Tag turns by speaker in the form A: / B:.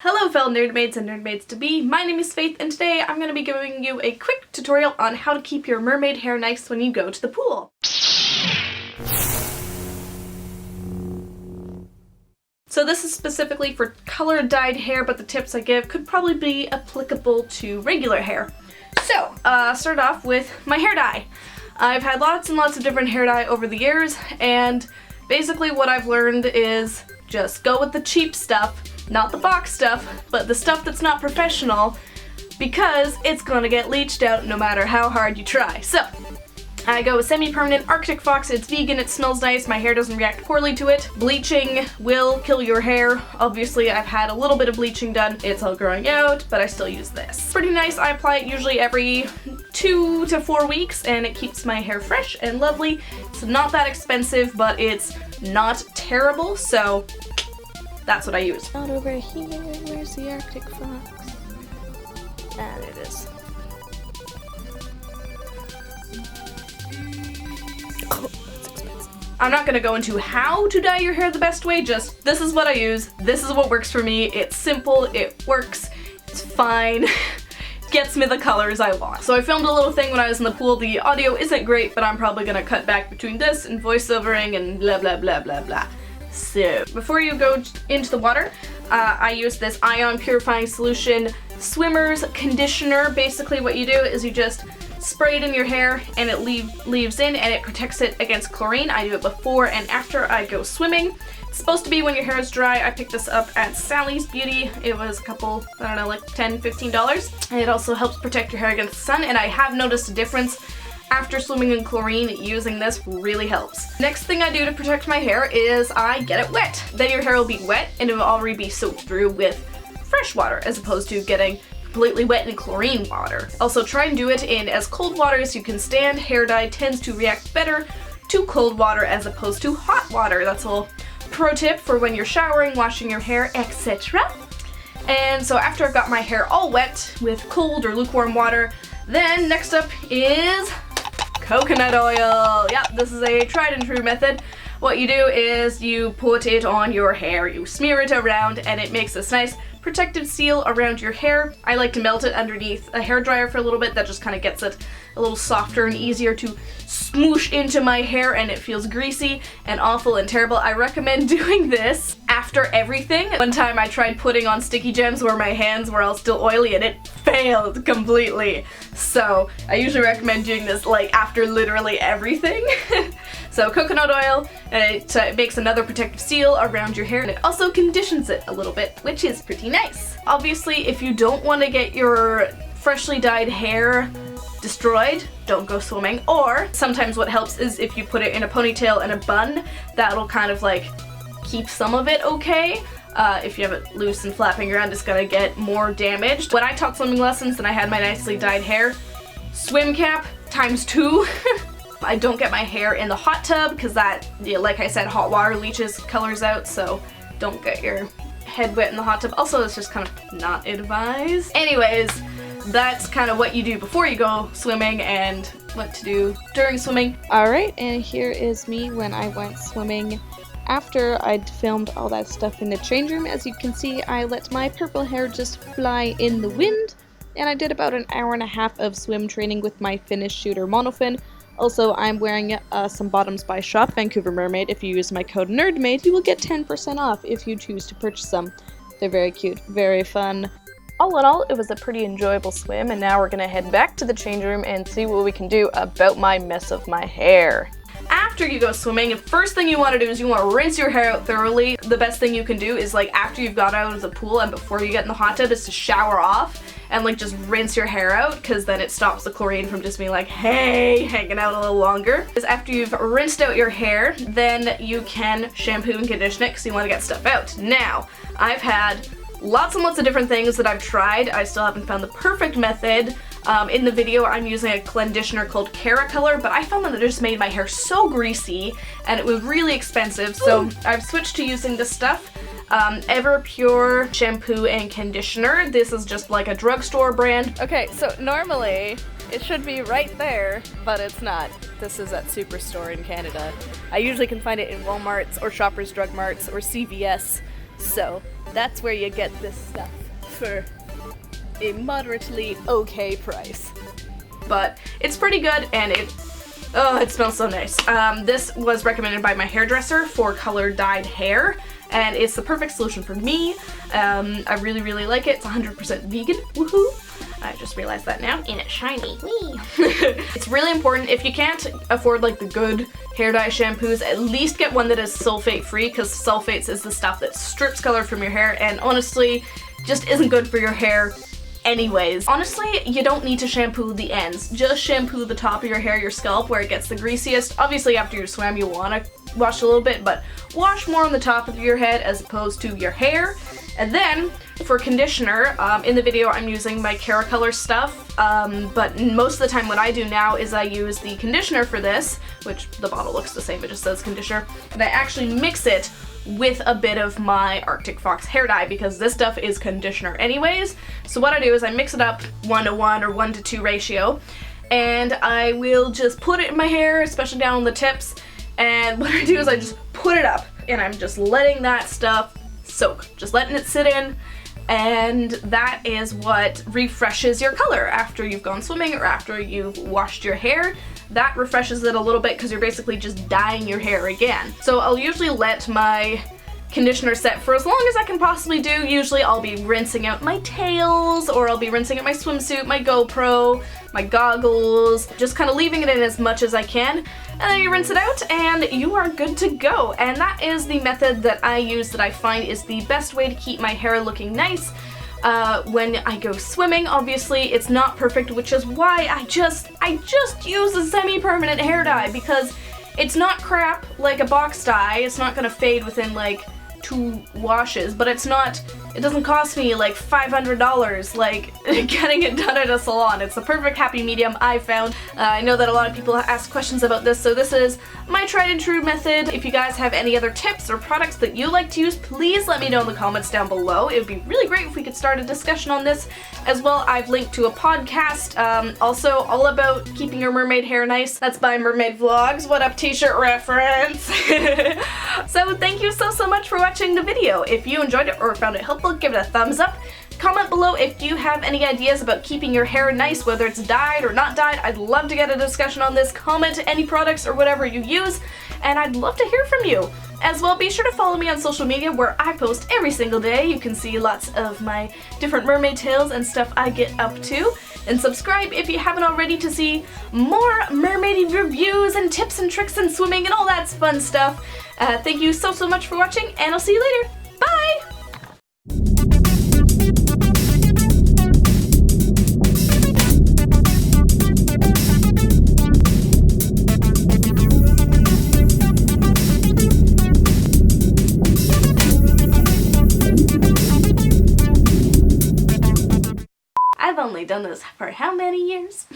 A: Hello fellow nerdmaids and nerdmaids-to-be, my name is Faith and today I'm going to be giving you a quick tutorial on how to keep your mermaid hair nice when you go to the pool. So this is specifically for color-dyed hair, but the tips I give could probably be applicable to regular hair. So, start off with my hair dye. I've had lots and lots of different hair dye over the years, and basically what I've learned is just go with the cheap stuff. Not the box stuff, but the stuff that's not professional, because it's gonna get leached out no matter how hard you try. So, I go with semi-permanent Arctic Fox. It's vegan, it smells nice, my hair doesn't react poorly to it. Bleaching will kill your hair. Obviously, I've had a little bit of bleaching done. It's all growing out, but I still use this. Pretty nice. I apply it usually every 2 to 4 weeks, and it keeps my hair fresh and lovely. It's not that expensive, but it's not terrible, so that's what I use. Not over here, where's the Arctic Fox? And it is. Oh, that's expensive. I'm not gonna go into how to dye your hair the best way, just this is what I use, this is what works for me, it's simple, it works, it's fine, gets me the colors I want. So I filmed a little thing when I was in the pool. The audio isn't great, but I'm probably gonna cut back between this and voiceovering and blah blah blah blah blah. So, before you go into the water, I use this ion purifying solution swimmer's conditioner. Basically what you do is you just spray it in your hair and it leaves in and it protects it against chlorine. I do it before and after I go swimming. It's supposed to be when your hair is dry. I picked this up at Sally's Beauty. It was a couple, I don't know, like $10, $15. And it also helps protect your hair against the sun, and I have noticed a difference. After swimming in chlorine, using this really helps. Next thing I do to protect my hair is I get it wet. Then your hair will be wet and it will already be soaked through with fresh water as opposed to getting completely wet in chlorine water. Also, try and do it in as cold water as you can stand. Hair dye tends to react better to cold water as opposed to hot water. That's a little pro tip for when you're showering, washing your hair, etc. And so after I've got my hair all wet with cold or lukewarm water, then next up is coconut oil. Yep, this is a tried and true method. What you do is you put it on your hair, you smear it around, and it makes this nice protective seal around your hair. I like to melt it underneath a hairdryer for a little bit. That just kind of gets it a little softer and easier to smoosh into my hair, and it feels greasy and awful and terrible. I recommend doing this after everything. One time I tried putting on sticky gems where my hands were all still oily and it failed completely. So I usually recommend doing this like after literally everything. So coconut oil, it makes another protective seal around your hair, and it also conditions it a little bit, which is pretty nice. Obviously, if you don't want to get your freshly dyed hair destroyed, don't go swimming. Or sometimes what helps is if you put it in a ponytail and a bun, that'll kind of like keep some of it okay. If you have it loose and flapping around, it's gonna get more damaged. When I taught swimming lessons and I had my nicely dyed hair, swim cap ×2. I don't get my hair in the hot tub because that, yeah, like I said, hot water leaches colors out, so don't get your head wet in the hot tub. Also, it's just kind of not advised. Anyways, that's kind of what you do before you go swimming and what to do during swimming.
B: Alright, and here is me when I went swimming after I'd filmed all that stuff in the change room. As you can see, I let my purple hair just fly in the wind, and I did about an hour and a half of swim training with my Finnish shooter monofin. Also, I'm wearing some bottoms by Shop Vancouver Mermaid. If you use my code Nerdmaid, you will get 10% off if you choose to purchase them. They're very cute, very fun. All in all, it was a pretty enjoyable swim, and now we're gonna head back to the change room and see what we can do about my mess of my hair.
A: After you go swimming, the first thing you want to do is you want to rinse your hair out thoroughly. The best thing you can do is like after you've got out of the pool and before you get in the hot tub is to shower off and like just rinse your hair out, because then it stops the chlorine from just being like, hey, hanging out a little longer. Because after you've rinsed out your hair, then you can shampoo and condition it because you want to get stuff out. Now, I've had lots and lots of different things that I've tried. I still haven't found the perfect method. In the video, I'm using a conditioner called Caracolor, but I found that it just made my hair so greasy and it was really expensive, so I've switched to using this stuff. Everpure shampoo and conditioner. This is just like a drugstore brand.
B: Okay, so normally it should be right there, but it's not. This is at Superstore in Canada. I usually can find it in Walmart's or Shoppers Drug Marts or CVS.
A: So that's where you get this stuff for a moderately okay price. But it's pretty good, and it smells so nice. This was recommended by my hairdresser for color dyed hair, and it's the perfect solution for me. I really, really like it. It's 100% vegan. Woohoo! I just realized that now, and it's shiny. Whee! It's really important, if you can't afford like the good hair dye shampoos, at least get one that is sulfate free, because sulfates is the stuff that strips color from your hair and honestly just isn't good for your hair anyways. Honestly, you don't need to shampoo the ends. Just shampoo the top of your hair, your scalp, where it gets the greasiest. Obviously after you swim you want to wash a little bit, but wash more on the top of your head as opposed to your hair. And then for conditioner, in the video I'm using my Caracolor stuff, but most of the time what I do now is I use the conditioner for this, which the bottle looks the same, it just says conditioner, and I actually mix it with a bit of my Arctic Fox hair dye, because this stuff is conditioner anyways. So what I do is I mix it up 1:1 or 1:2 ratio, and I will just put it in my hair, especially down on the tips, and what I do is I just put it up, and I'm just letting that stuff soak, just letting it sit in, and that is what refreshes your color after you've gone swimming or after you've washed your hair. That refreshes it a little bit because you're basically just dyeing your hair again. So I'll usually let my conditioner set for as long as I can possibly do. Usually I'll be rinsing out my tails, or I'll be rinsing out my swimsuit, my GoPro, my goggles, just kind of leaving it in as much as I can, and then you rinse it out and you are good to go. And that is the method that I use, that I find is the best way to keep my hair looking nice when I go swimming. Obviously it's not perfect, which is why I just use a semi-permanent hair dye, because it's not crap like a box dye. It's not gonna fade within like 2 washes, but it doesn't cost me like $500 like getting it done at a salon. It's the perfect happy medium I found. I know that a lot of people ask questions about this, so this is my tried and true method. If you guys have any other tips or products that you like to use, please let me know in the comments down below. It would be really great if we could start a discussion on this. As well, I've linked to a podcast also all about keeping your mermaid hair nice. That's by Mermaid Vlogs. What up, t-shirt reference? So thank you so much for watching the video. If you enjoyed it or found it helpful, give it a thumbs up. Comment below if you have any ideas about keeping your hair nice, whether it's dyed or not dyed. I'd love to get a discussion on this. Comment any products or whatever you use, and I'd love to hear from you. As well, be sure to follow me on social media where I post every single day. You can see lots of my different mermaid tales and stuff I get up to. And subscribe if you haven't already to see more mermaid reviews and tips and tricks and swimming and all that fun stuff. Thank you so much for watching, and I'll see you later. Bye! I've only done this for how many years?